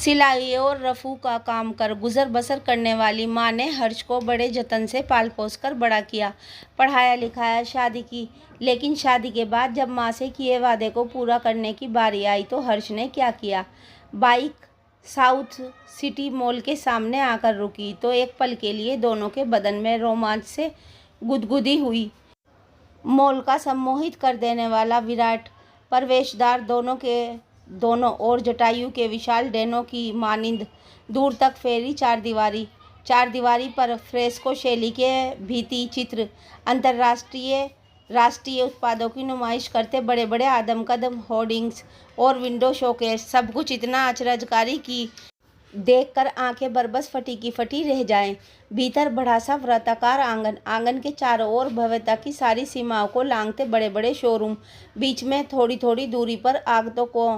सिलाई और रफू का काम कर गुजर बसर करने वाली माँ ने हर्ष को बड़े जतन से पाल पोस कर बड़ा किया, पढ़ाया लिखाया, शादी की। लेकिन शादी के बाद जब माँ से किए वादे को पूरा करने की बारी आई तो हर्ष ने क्या किया। बाइक साउथ सिटी मॉल के सामने आकर रुकी तो एक पल के लिए दोनों के बदन में रोमांच से गुदगुदी हुई। मॉल का सम्मोहित कर देने वाला विराट प्रवेशद्वार दोनों ओर जटायु के विशाल डैनों की मानिंद दूर तक फैली चारदीवारी पर फ्रेस्को शैली के भित्ति चित्र, अंतर्राष्ट्रीय राष्ट्रीय उत्पादों की नुमाइश करते बड़े बड़े आदमकदम होर्डिंग्स और विंडो शोकेस, सब कुछ इतना अचरजकारी कि देखकर आंखें बरबस फटी की फटी रह जाएं। भीतर बड़ा सा वृत्ताकार आंगन के चारों ओर भव्यता की सारी सीमाओं को लांघते बड़े बड़े शोरूम, बीच में थोड़ी थोड़ी दूरी पर आगतों को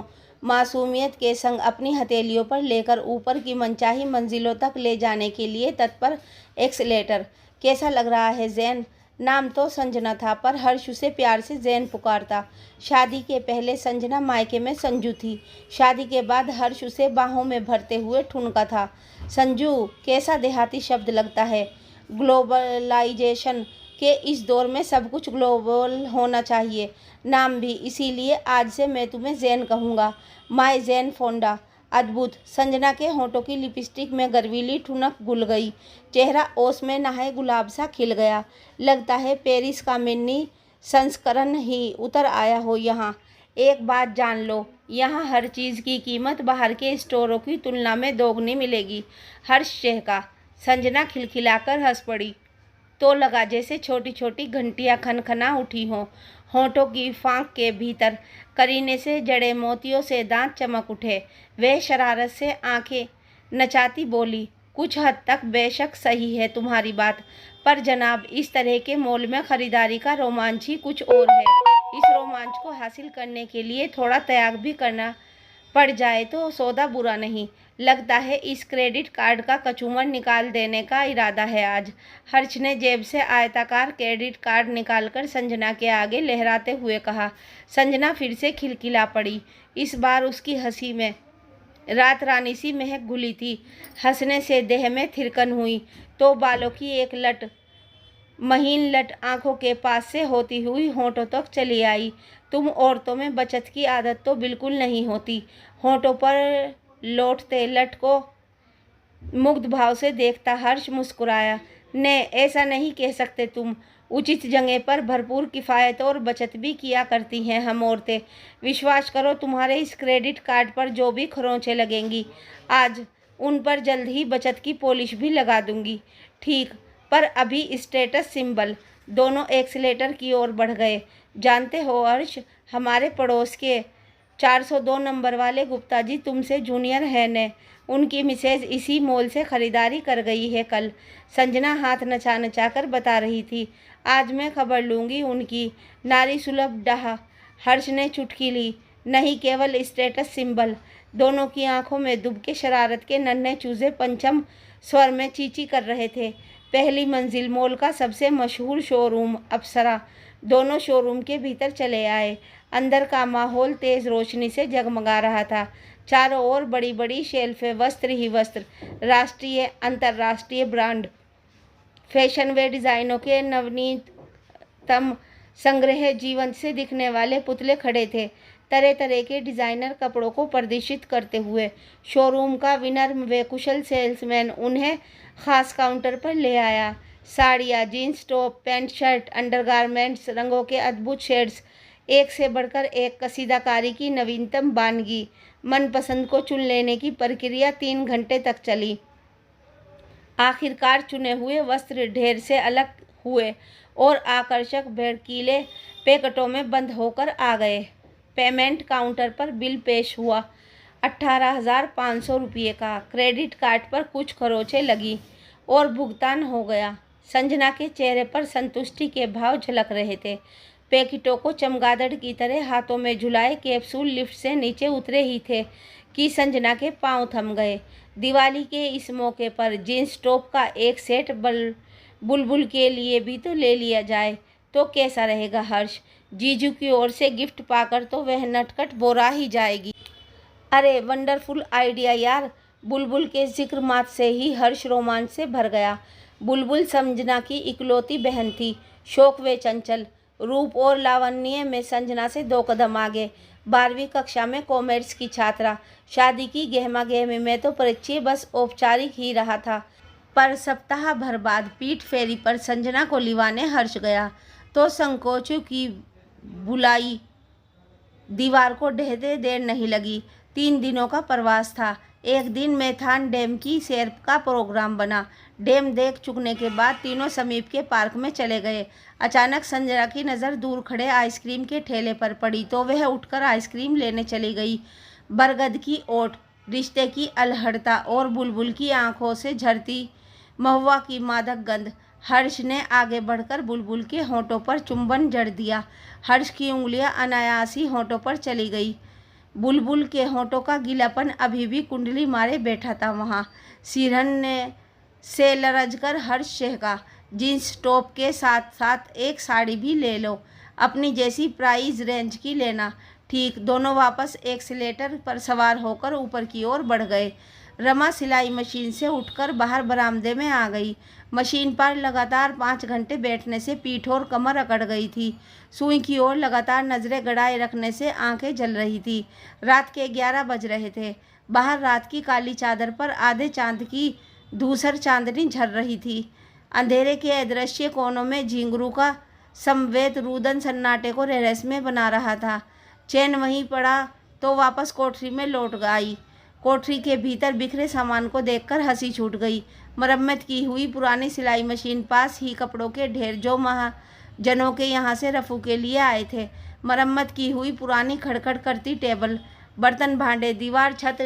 मासूमियत के संग अपनी हथेलियों पर लेकर ऊपर की मनचाही मंजिलों तक ले जाने के लिए तत्पर एक्सलेटर। कैसा लग रहा है जैन? नाम तो संजना था पर हर्ष उसे प्यार से जैन पुकारता। शादी के पहले संजना मायके में संजू थी, शादी के बाद हर्ष उसे बाहों में भरते हुए ठुनका था। संजू कैसा देहाती शब्द लगता है। ग्लोबलाइजेशन के इस दौर में सब कुछ ग्लोबल होना चाहिए। नाम भी, इसीलिए आज से मैं तुम्हें जैन कहूँगा। माय जैन फोंडा। अद्भुत। संजना के होठों की लिपस्टिक में गर्वीली ठुनक घुल गई, चेहरा ओस में नहाए गुलाब सा खिल गया। लगता है पेरिस का मिनी संस्करण ही उतर आया हो यहाँ। एक बात जान लो, यहाँ हर चीज़ की कीमत बाहर के स्टोरों की तुलना में दोगुनी मिलेगी। हर्ष चहका। संजना खिलखिलाकर हंस पड़ी। तो लगा जैसे छोटी छोटी घंटियां खनखना उठी हों। होठों की फांक के भीतर करीने से जड़े मोतियों से दांत चमक उठे। वह शरारत से आंखें नचाती बोली, कुछ हद तक बेशक सही है तुम्हारी बात, पर जनाब इस तरह के मॉल में खरीदारी का रोमांच ही कुछ और है। इस रोमांच को हासिल करने के लिए थोड़ा त्याग भी करना पड़ जाए तो सौदा बुरा नहीं। लगता है इस क्रेडिट कार्ड का कचूमर निकाल देने का इरादा है आज। हर्ष ने जेब से आयताकार क्रेडिट कार्ड निकालकर संजना के आगे लहराते हुए कहा। संजना फिर से खिलखिला पड़ी। इस बार उसकी हंसी में रात रानी सी महक घुली थी। हंसने से देह में थिरकन हुई तो बालों की एक लट, महीन लट आंखों के पास से होती हुई होंठों तक चली आई। तुम औरतों में बचत की आदत तो बिल्कुल नहीं होती। होंठों पर लौटते लट को मुग्ध भाव से देखता हर्ष मुस्कुराया। ने ऐसा नहीं कह सकते तुम। उचित जगह पर भरपूर किफ़ायत और बचत भी किया करती हैं हम औरतें। विश्वास करो तुम्हारे इस क्रेडिट कार्ड पर जो भी खरोंचें लगेंगी आज, उन पर जल्द ही बचत की पॉलिश भी लगा दूंगी। ठीक, पर अभी स्टेटस सिंबल। दोनों एक्सीलेटर की ओर बढ़ गए। जानते हो हर्ष, हमारे पड़ोस के 402 नंबर वाले गुप्ता जी तुमसे जूनियर हैं ने। उनकी मिसेज इसी मॉल से खरीदारी कर गई है कल। संजना हाथ नचा नचा कर बता रही थी। आज मैं खबर लूँगी उनकी। नारी सुलभ डाह। हर्ष ने चुटकी ली। नहीं, केवल स्टेटस सिंबल। दोनों की आंखों में दुबके शरारत के नन्हे चूजे पंचम स्वर में चींची कर रहे थे। पहली मंजिल मॉल का सबसे मशहूर शोरूम अप्सरा। दोनों शोरूम के भीतर चले आए। अंदर का माहौल तेज रोशनी से जगमगा रहा था। चारों ओर बड़ी बड़ी शेल्फें, वस्त्र ही वस्त्र, राष्ट्रीय अंतर्राष्ट्रीय ब्रांड, फैशन व डिज़ाइनों के नवीनतम संग्रह, जीवंत से दिखने वाले पुतले खड़े थे तरह तरह के डिज़ाइनर कपड़ों को प्रदर्शित करते हुए। शोरूम का विनम्र व कुशल सेल्समैन उन्हें खास काउंटर पर ले आया। साड़ियाँ, jeans top, pant shirt, undergarments, रंगों के अद्भुत शेड्स, एक से बढ़कर एक कसीदाकारी की नवीनतम बानगी। मनपसंद को चुन लेने की प्रक्रिया 3 घंटे तक चली। आखिरकार चुने हुए वस्त्र ढेर से अलग हुए और आकर्षक भड़कीले पैकेटों में बंद होकर आ गए। पेमेंट काउंटर पर बिल पेश हुआ। 18,500 रुपये का। क्रेडिट कार्ड पर कुछ खरोंचें लगी और भुगतान हो गया। संजना के चेहरे पर संतुष्टि के भाव झलक रहे थे। पैकेटों को चमगादड़ की तरह हाथों में झुलाए कैप्सूल लिफ्ट से नीचे उतरे ही थे कि संजना के पांव थम गए। दिवाली के इस मौके पर जीन्स टॉप का एक सेट बुलबुल के लिए भी तो ले लिया जाए तो कैसा रहेगा हर्ष? जीजू की ओर से गिफ्ट पाकर तो वह नटखट बोरा ही जाएगी। अरे वंडरफुल आइडिया यार। बुलबुल के जिक्र मात्र से ही हर्ष रोमांच से भर गया। बुलबुल संजना की इकलौती बहन थी। शौक व चंचल, रूप और लावण्य में संजना से 2 कदम आगे। 12वीं कक्षा में कॉमर्स की छात्रा। शादी की गहमा गहमी में तो परिचय बस औपचारिक ही रहा था, पर सप्ताह भर बाद पीठ फेरी पर संजना को लिवाने हर्ष गया तो संकोचों की बुलाई दीवार को ढहते देर नहीं लगी। 3 दिनों का प्रवास था। एक दिन मैथान डैम की सैर का प्रोग्राम बना। डैम देख चुकने के बाद तीनों समीप के पार्क में चले गए। अचानक संजना की नज़र दूर खड़े आइसक्रीम के ठेले पर पड़ी तो वह उठकर आइसक्रीम लेने चली गई। बरगद की ओट, रिश्ते की अलहड़ता और बुलबुल की आंखों से झरती महुआ की मादक गंध। हर्ष ने आगे बढ़कर बुलबुल के होंठों पर चुंबन जड़ दिया। हर्ष की उंगलियां अनायास ही होंठों पर चली गई। बुलबुल के होंठों का गीलापन अभी भी कुंडली मारे बैठा था वहाँ। सिरहन ने से लरजकर हर्ष चहका, जीन्स टॉप के साथ साथ एक साड़ी भी ले लो, अपनी जैसी प्राइस रेंज की लेना। ठीक। दोनों वापस एक्सीलेटर पर सवार होकर ऊपर की ओर बढ़ गए। रमा सिलाई मशीन से उठकर बाहर बरामदे में आ गई। मशीन पर लगातार 5 घंटे बैठने से पीठ और कमर अकड़ गई थी। सुई की ओर लगातार नजरें गड़ाए रखने से आंखें जल रही थी। रात के 11 बज रहे थे। बाहर रात की काली चादर पर आधे चांद की धूसर चांदनी झर रही थी। अंधेरे के अदृश्य कोनों में झिंगुरू का समवेत रुदन सन्नाटे को रहस्यमय बना रहा था। चैन वहीं पड़ा तो वापस कोठरी में लौट आई। कोठरी के भीतर बिखरे सामान को देखकर हंसी छूट गई। मरम्मत की हुई पुरानी सिलाई मशीन, पास ही कपड़ों के ढेर जो महाजनों के यहाँ से रफू के लिए आए थे, मरम्मत की हुई पुरानी खड़खड़ करती टेबल, बर्तन भांडे, दीवार, छत,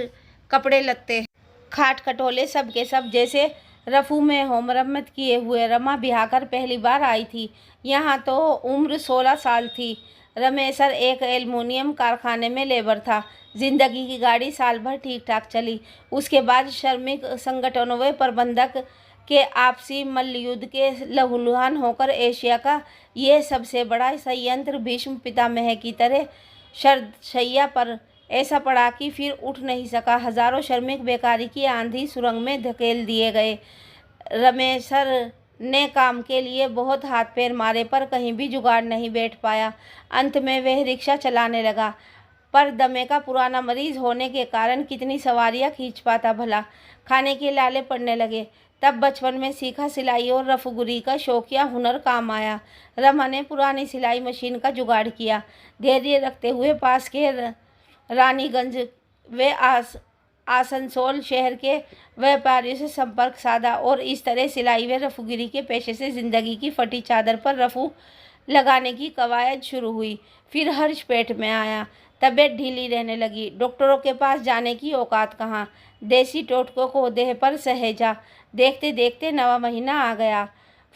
कपड़े लत्ते, खाट खटोले, सब के सब जैसे रफू में हो मरम्मत किए हुए। रमा ब्याह कर पहली बार आई थी यहाँ तो उम्र 16 साल थी। रमेशर एक एल्युमिनियम कारखाने में लेबर था। जिंदगी की गाड़ी साल भर ठीक ठाक चली। उसके बाद श्रमिक संगठनों व प्रबंधक के आपसी मल्लयुद्ध के लहूलुहान होकर एशिया का यह सबसे बड़ा संयंत्र भीष्म पितामह की तरह शरशैया पर ऐसा पड़ा कि फिर उठ नहीं सका। हजारों श्रमिक बेकारी की आंधी सुरंग में धकेल दिए गए। रमेशर ने काम के लिए बहुत हाथ पैर मारे पर कहीं भी जुगाड़ नहीं बैठ पाया। अंत में वह रिक्शा चलाने लगा, पर दमे का पुराना मरीज होने के कारण कितनी सवारियां खींच पाता भला। खाने के लाले पड़ने लगे। तब बचपन में सीखा सिलाई और रफगुरी का शौकिया हुनर काम आया। रमा ने पुरानी सिलाई मशीन का जुगाड़ किया। धैर्य रखते हुए पास के रानीगंज व आसनसोल शहर के व्यापारियों से संपर्क साधा और इस तरह सिलाई व रफूगिरी के पेशे से जिंदगी की फटी चादर पर रफू लगाने की कवायद शुरू हुई। फिर हर्ष पेट में आया। तबीयत ढीली रहने लगी। डॉक्टरों के पास जाने की औकात कहाँ। देसी टोटकों को देह पर सहेजा। देखते देखते 9वां महीना आ गया।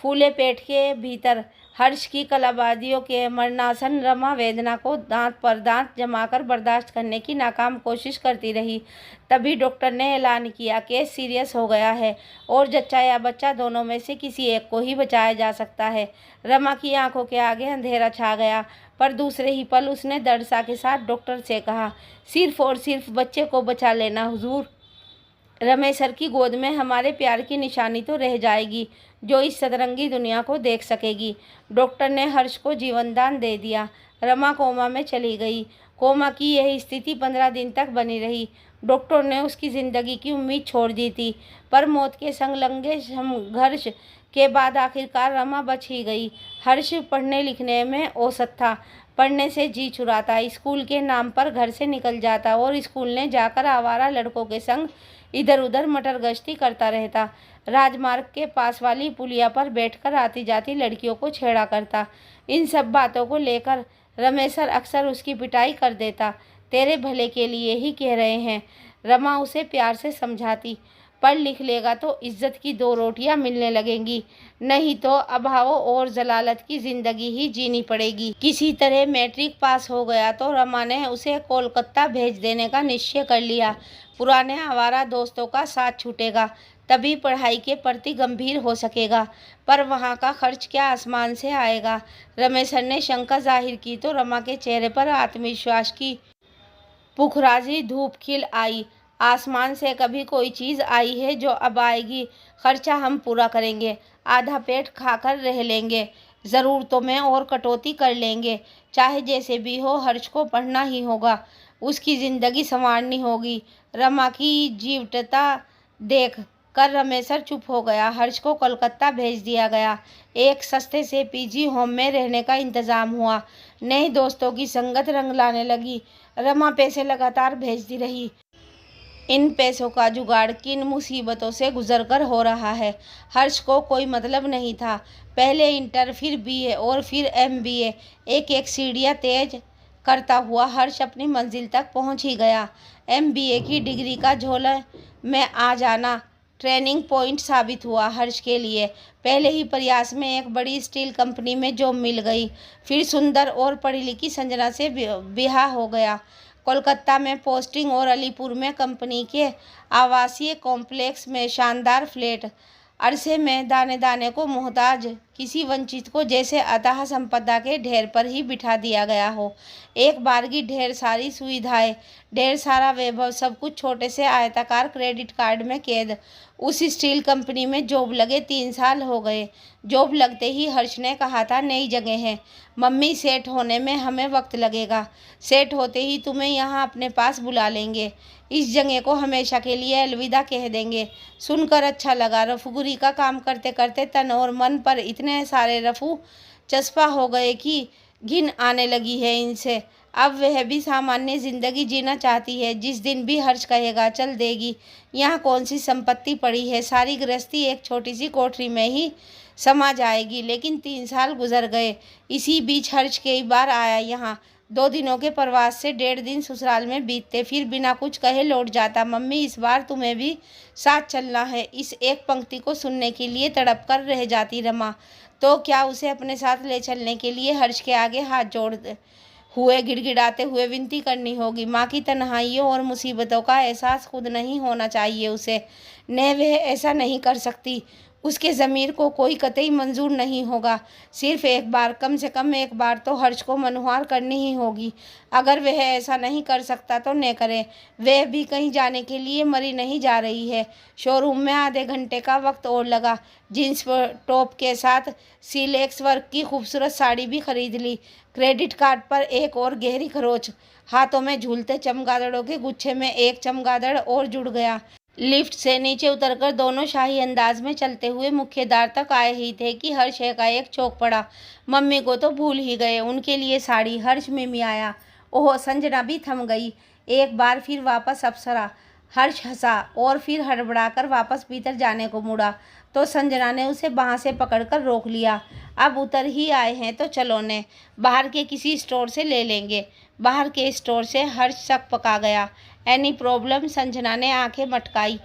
फूले पेट के भीतर हर्ष की कलाबाजियों के मरणासन रमा वेदना को दांत पर दांत जमाकर बर्दाश्त करने की नाकाम कोशिश करती रही। तभी डॉक्टर ने ऐलान किया, केस सीरियस हो गया है और जच्चा या बच्चा दोनों में से किसी एक को ही बचाया जा सकता है। रमा की आंखों के आगे अंधेरा छा गया, पर दूसरे ही पल उसने दृढ़ता के साथ डॉक्टर से कहा, सिर्फ और सिर्फ बच्चे को बचा लेना हुजूर। रमेशर की गोद में हमारे प्यार की निशानी तो रह जाएगी जो इस सतरंगी दुनिया को देख सकेगी। डॉक्टर ने हर्ष को जीवनदान दे दिया। रमा कोमा में चली गई। कोमा की यह स्थिति 15 दिन तक बनी रही। डॉक्टर ने उसकी ज़िंदगी की उम्मीद छोड़ दी थी, पर मौत के संलग्न संघर्ष के बाद आखिरकार रमा बच ही गई। हर्ष पढ़ने लिखने में औसत था। पढ़ने से जी चुराता, स्कूल के नाम पर घर से निकल जाता और स्कूल ने जाकर आवारा लड़कों के संग इधर उधर मटर गश्ती करता रहता। राजमार्ग के पास वाली पुलिया पर बैठकर आती जाती लड़कियों को छेड़ा करता। इन सब बातों को लेकर रमेशर अक्सर उसकी पिटाई कर देता। तेरे भले के लिए ही कह रहे हैं, रमा उसे प्यार से समझाती। पढ़ लिख लेगा तो इज्जत की 2 रोटियां मिलने लगेंगी, नहीं तो अभाव और जलालत की जिंदगी ही जीनी पड़ेगी। किसी तरह मैट्रिक पास हो गया तो रमा ने उसे कोलकाता भेज देने का निश्चय कर लिया। पुराने आवारा दोस्तों का साथ छूटेगा, तभी पढ़ाई के प्रति गंभीर हो सकेगा, पर वहाँ का खर्च क्या आसमान से आएगा। रमेशर ने शंका जाहिर की तो रमा के चेहरे पर आत्मविश्वास की पुखराजी धूप खिल आई। आसमान से कभी कोई चीज़ आई है जो अब आएगी। खर्चा हम पूरा करेंगे, आधा पेट खाकर रह लेंगे, ज़रूरतों में और कटौती कर लेंगे। चाहे जैसे भी हो, हर्ष को पढ़ना ही होगा, उसकी ज़िंदगी संवारनी होगी। रमा की जीवटता देख कर रमेशर चुप हो गया। हर्ष को कोलकाता भेज दिया गया। एक सस्ते से पीजी होम में रहने का इंतज़ाम हुआ। नए दोस्तों की संगत रंग लाने लगी। रमा पैसे लगातार भेजती रही। इन पैसों का जुगाड़ किन मुसीबतों से गुजरकर हो रहा है, हर्ष को कोई मतलब नहीं था। पहले इंटर, फिर बीए और फिर एमबीए, एक एक सीढ़ियाँ तेज करता हुआ हर्ष अपनी मंजिल तक पहुंच ही गया। एमबीए की डिग्री का झोले में आ जाना ट्रेनिंग पॉइंट साबित हुआ हर्ष के लिए। पहले ही प्रयास में एक बड़ी स्टील कंपनी में जॉब मिल गई। फिर सुंदर और पढ़ी लिखी संजना से ब्याह हो गया। कोलकाता में पोस्टिंग और अलीपुर में कंपनी के आवासीय कॉम्प्लेक्स में शानदार फ्लैट। अरसे में दाने दाने को मोहताज किसी वंचित को जैसे अथाह संपदा के ढेर पर ही बिठा दिया गया हो। एक बार की ढेर सारी सुविधाएं, ढेर सारा वैभव, सब कुछ छोटे से आयताकार क्रेडिट कार्ड में कैद। उस स्टील कंपनी में जॉब लगे 3 साल हो गए। जॉब लगते ही हर्ष ने कहा था, नई जगह है मम्मी, सेट होने में हमें वक्त लगेगा, सेट होते ही तुम्हें यहाँ अपने पास बुला लेंगे, इस जगह को हमेशा के लिए अलविदा कह देंगे। सुनकर अच्छा लगा। रफूगिरी का काम करते करते तन और मन पर इतने सारे रफू चस्पा हो गए कि घिन आने लगी है इनसे। अब वह भी सामान्य जिंदगी जीना चाहती है। जिस दिन भी हर्ष कहेगा, चल देगी, यहाँ कौन सी संपत्ति पड़ी है, सारी गृहस्थी एक छोटी सी कोठरी में ही समा जाएगी। लेकिन 3 साल गुजर गए। इसी बीच हर्ष कई बार आया यहाँ। 2 दिनों के प्रवास से 1.5 दिन ससुराल में बीतते, फिर बिना कुछ कहे लौट जाता। मम्मी, इस बार तुम्हें भी साथ चलना है। इस एक पंक्ति को सुनने के लिए तड़प कर रह जाती रमा। तो क्या उसे अपने साथ ले चलने के लिए हर्ष के आगे हाथ जोड़ते हुए गिड़गिड़ाते हुए विनती करनी होगी। माँ की तन्हाइयों और मुसीबतों का एहसास खुद नहीं होना चाहिए उसे। न वह ऐसा नहीं कर सकती, उसके ज़मीर को कोई कतई मंजूर नहीं होगा। सिर्फ एक बार, कम से कम एक बार तो हर्ष को मनुहार करनी ही होगी। अगर वह ऐसा नहीं कर सकता तो न करे। वह भी कहीं जाने के लिए मरी नहीं जा रही है। शोरूम में आधे घंटे का वक्त और लगा। जीन्स टॉप के साथ सिलेक्स वर्क की खूबसूरत साड़ी भी खरीद ली। क्रेडिट कार्ड पर एक और गहरी खरोच। हाथों में झूलते चमगादड़ों के गुच्छे में एक चमगादड़ और जुड़ गया। लिफ्ट से नीचे उतरकर दोनों शाही अंदाज में चलते हुए मुख्य द्वार तक आए ही थे कि हर्ष एकाएक चौंक पड़ा। मम्मी को तो भूल ही गए, उनके लिए साड़ी। हर्ष में आया। ओह, संजना भी थम गई। एक बार फिर वापस अप्सरा। हर्ष हंसा और फिर हड़बड़ाकर वापस भीतर जाने को मुड़ा तो संजना ने उसे बाह से पकड़कर रोक लिया। अब उतर ही आए हैं तो चलो ने, बाहर के किसी स्टोर से ले लेंगे। बाहर के स्टोर से हर्ष शक पका गया। Any problem? संजना ने आंखें मटकाई।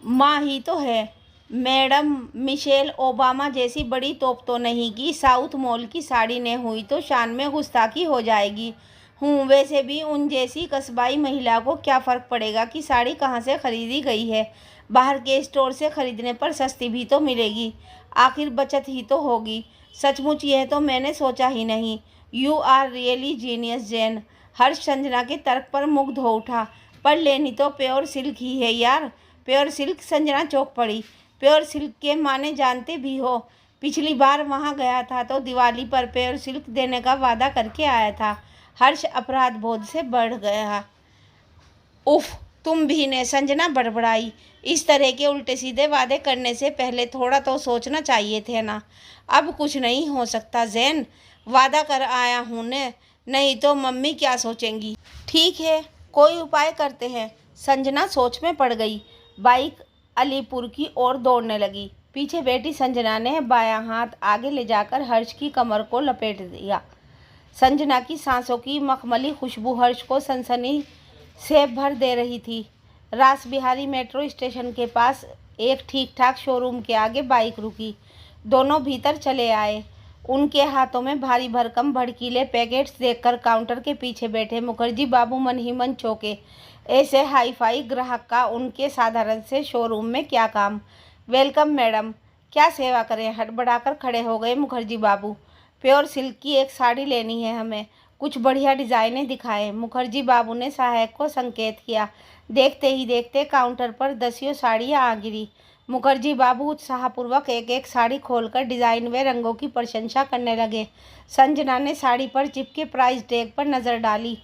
माँ ही तो है मैडम, मिशेल ओबामा जैसी बड़ी तोप तो नहीं कि साउथ मॉल की साड़ी ने हुई तो शान में गुस्ताखी हो जाएगी। वैसे भी उन जैसी कस्बाई महिला को क्या फ़र्क पड़ेगा कि साड़ी कहाँ से खरीदी गई है। बाहर के स्टोर से खरीदने पर सस्ती भी तो मिलेगी, आखिर बचत ही तो होगी। सचमुच यह तो मैंने सोचा ही नहीं। You are really genius Jain. Harsh Sanjana के तर्क पर मुग्ध हो उठा। पर लेनी तो प्योर सिल्क ही है यार। Pure silk? संजना चौंक पड़ी। प्योर सिल्क के माने जानते भी हो? पिछली बार वहाँ गया था तो दिवाली पर प्योर सिल्क देने का वादा करके आया था। हर्ष अपराध बोध से बढ़ गया। उफ, तुम भी ने, संजना बड़बड़ाई। इस तरह के उल्टे सीधे वादे करने से पहले थोड़ा तो सोचना चाहिए थे ना। अब कुछ नहीं हो सकता जैन, वादा कर आया हूँ ने, नहीं तो मम्मी क्या सोचेंगी। ठीक है, कोई उपाय करते हैं। संजना सोच में पड़ गई। बाइक अलीपुर की ओर दौड़ने लगी। पीछे बैठी संजना ने बायां हाथ आगे ले जाकर हर्ष की कमर को लपेट दिया। संजना की सांसों की मखमली खुशबू हर्ष को सनसनी से भर दे रही थी। रास बिहारी मेट्रो स्टेशन के पास एक ठीक ठाक शोरूम के आगे बाइक रुकी। दोनों भीतर चले आए। उनके हाथों में भारी भरकम भड़कीले पैकेट्स देखकर काउंटर के पीछे बैठे मुखर्जी बाबू मन ही मन चौंके। ऐसे हाई फाई ग्राहक का उनके साधारण से शोरूम में क्या काम। वेलकम मैडम, क्या सेवा करें? हड़बड़ाकर खड़े हो गए मुखर्जी बाबू। प्योर सिल्क की एक साड़ी लेनी है हमें, कुछ बढ़िया डिज़ाइनें दिखाएं। मुखर्जी बाबू ने सहायक को संकेत किया। देखते ही देखते काउंटर पर दसियों साड़ियाँ आ गिरी। मुखर्जी बाबू उत्साहपूर्वक एक एक साड़ी खोलकर डिज़ाइन व रंगों की प्रशंसा करने लगे। संजना ने साड़ी पर चिपके प्राइस टैग पर नज़र डाली।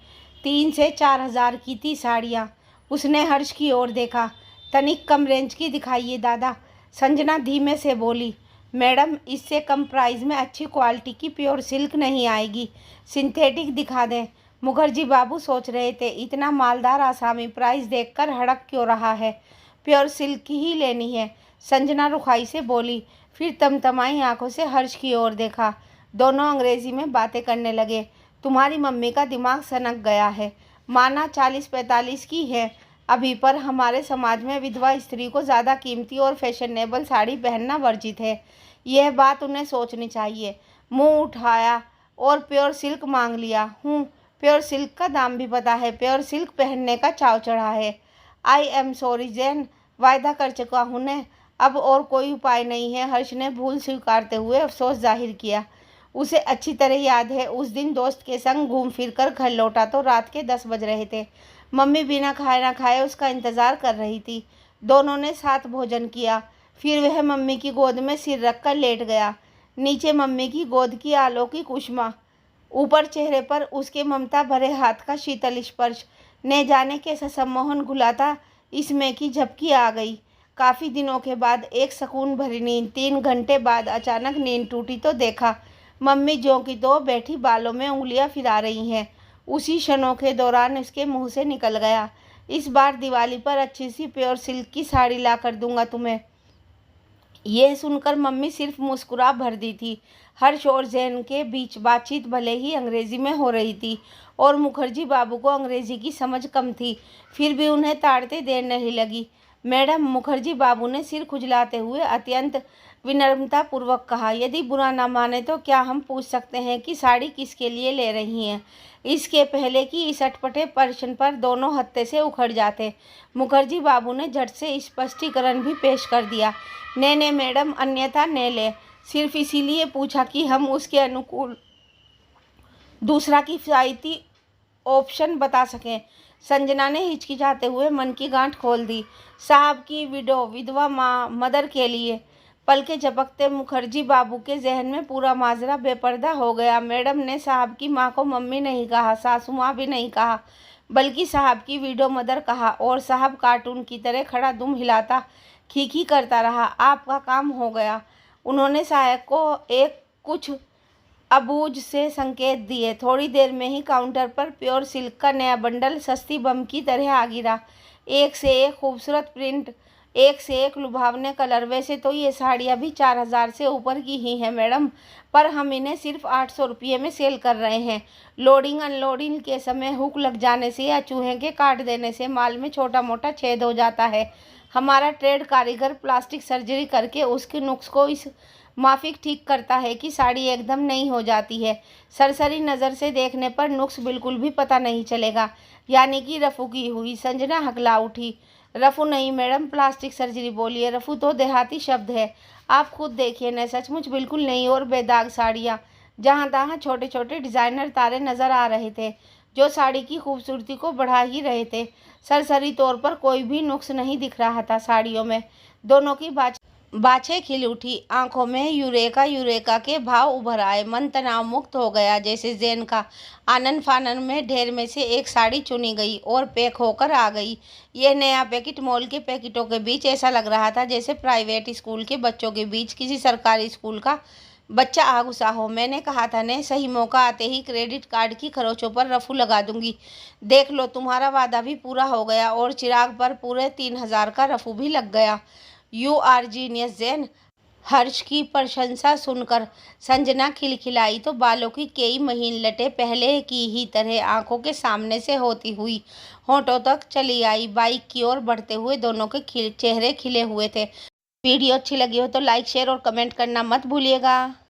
3 से 4 हज़ार की थी साड़ियाँ। उसने हर्ष की ओर देखा। तनिक कम रेंज की दिखाइए दादा, संजना धीमे से बोली। मैडम, इससे कम प्राइस में अच्छी क्वालिटी की प्योर सिल्क नहीं आएगी, सिंथेटिक दिखा दें। मुखर्जी बाबू सोच रहे थे, इतना मालदार आसामी प्राइस देखकर हड़क क्यों रहा है, प्योर सिल्क ही लेनी है। संजना रुखाई से बोली, फिर तमतमाई आंखों से हर्ष की ओर देखा। दोनों अंग्रेजी में बातें करने लगे। तुम्हारी मम्मी का दिमाग सनक गया है, माना 40-45 की है अभी, पर हमारे समाज में विधवा स्त्री को ज़्यादा कीमती और फैशनेबल साड़ी पहनना वर्जित है। यह बात उन्हें सोचनी चाहिए। मुंह उठाया और प्योर सिल्क मांग लिया। प्योर सिल्क का दाम भी पता है, प्योर सिल्क पहनने का चाव चढ़ा है। आई एम सॉरी जैन, वायदा कर चुका हूँ ने, अब और कोई उपाय नहीं है। हर्ष ने भूल स्वीकारते हुए अफसोस जाहिर किया। उसे अच्छी तरह याद है, उस दिन दोस्त के संग घूम फिर कर घर लौटा तो रात के 10 बज रहे थे। मम्मी बिना खाए ना खाए उसका इंतज़ार कर रही थी। दोनों ने साथ भोजन किया। फिर वह मम्मी की गोद में सिर रखकर लेट गया। नीचे मम्मी की गोद की अलौकिक उष्मा, ऊपर चेहरे पर उसके ममता भरे हाथ का शीतल स्पर्श। न जाने कैसा सम्मोहन घुलाता इसमें की झपकी आ गई। काफ़ी दिनों के बाद एक सुकून भरी नींद। 3 घंटे बाद अचानक नींद टूटी तो देखा मम्मी ज्यों की त्यों बैठी बालों में उंगलियां फिरा रही हैं। उसी क्षणों के दौरान उसके मुंह से निकल गया, इस बार दिवाली पर अच्छी सी प्योर सिल्क की साड़ी ला कर दूंगा तुम्हें। यह सुनकर मम्मी सिर्फ मुस्कुरा भर दी थी। हर्ष और जैन के बीच बातचीत भले ही अंग्रेजी में हो रही थी और मुखर्जी बाबू को अंग्रेजी की समझ कम थी, फिर भी उन्हें ताड़ते देर नहीं लगी। मैडम, मुखर्जी बाबू ने सिर खुजलाते हुए अत्यंत विनम्रता पूर्वक कहा, यदि बुरा ना माने तो क्या हम पूछ सकते हैं कि साड़ी किसके लिए ले रही हैं? इसके पहले कि इस अटपटे प्रश्न पर दोनों हत्थे से उखड़ जाते, मुखर्जी बाबू ने झट से स्पष्टीकरण भी पेश कर दिया। ने मैडम, अन्यथा ने ले, सिर्फ इसीलिए पूछा कि हम उसके अनुकूल दूसरा किफ़ायती ऑप्शन बता सकें। संजना ने हिचकिचाते हुए मन की गांठ खोल दी। साहब की विधवा माँ मदर के लिए। पलके झपकते मुखर्जी बाबू के जहन में पूरा माजरा बेपर्दा हो गया। मैडम ने साहब की माँ को मम्मी नहीं कहा, सासू माँ भी नहीं कहा, बल्कि साहब की विडो मदर कहा। और साहब कार्टून की तरह खड़ा दुम हिलाता खीखी करता रहा। आपका काम हो गया। उन्होंने सहायक को एक कुछ अबूझ से संकेत दिए। थोड़ी देर में ही काउंटर पर प्योर सिल्क का नया बंडल सस्ती बम की तरह आ गिरा। एक से एक खूबसूरत प्रिंट, एक से एक लुभावने कलर। वैसे तो ये साड़ियाँ भी 4,000 से ऊपर की ही हैं मैडम, पर हम इन्हें सिर्फ 800 रुपये में सेल कर रहे हैं। लोडिंग अनलोडिंग के समय हुक लग जाने से या चूहे के काट देने से माल में छोटा मोटा छेद हो जाता है। हमारा ट्रेड कारीगर प्लास्टिक सर्जरी करके उसके नुक्स को इस माफिक ठीक करता है कि साड़ी एकदम नई हो जाती है। सरसरी नज़र से देखने पर नुक्स बिल्कुल भी पता नहीं चलेगा। यानी कि रफ़ू की हुई। संजना हकला उठी। रफ़ू नहीं मैडम, प्लास्टिक सर्जरी बोलिए। रफ़ू तो देहाती शब्द है, आप खुद देखिए न, सचमुच बिल्कुल नई और बेदाग साड़ियाँ। जहाँ तहाँ छोटे छोटे डिज़ाइनर तारे नज़र आ रहे थे जो साड़ी की खूबसूरती को बढ़ा ही रहे थे। सरसरी तौर पर कोई भी नुक्स नहीं दिख रहा था साड़ियों में। दोनों की बाछें खिल उठी, आंखों में यूरेका यूरेका के भाव उभर आए। मन तनाव मुक्त हो गया। जैसे जैन का आनन फानन में ढेर में से एक साड़ी चुनी गई और पैक होकर आ गई। यह नया पैकेट मॉल के पैकेटों के बीच ऐसा लग रहा था जैसे प्राइवेट स्कूल के बच्चों के बीच किसी सरकारी स्कूल का बच्चा आ घुसा हो। मैंने कहा था ने, सही मौका आते ही क्रेडिट कार्ड की खरोचों पर रफू लगा दूंगी। देख लो, तुम्हारा वादा भी पूरा हो गया और चिराग पर पूरे 3,000 का रफू भी लग गया। You are genius Jain. Harsh की प्रशंसा सुनकर संजना खिलखिलाई तो बालों की कई महीन लटें पहले की ही तरह आंखों के सामने से होती हुई होठों तक चली आई। बाइक की ओर बढ़ते हुए दोनों के चेहरे खिले हुए थे। वीडियो अच्छी लगी हो तो लाइक, शेयर और कमेंट करना मत भूलिएगा।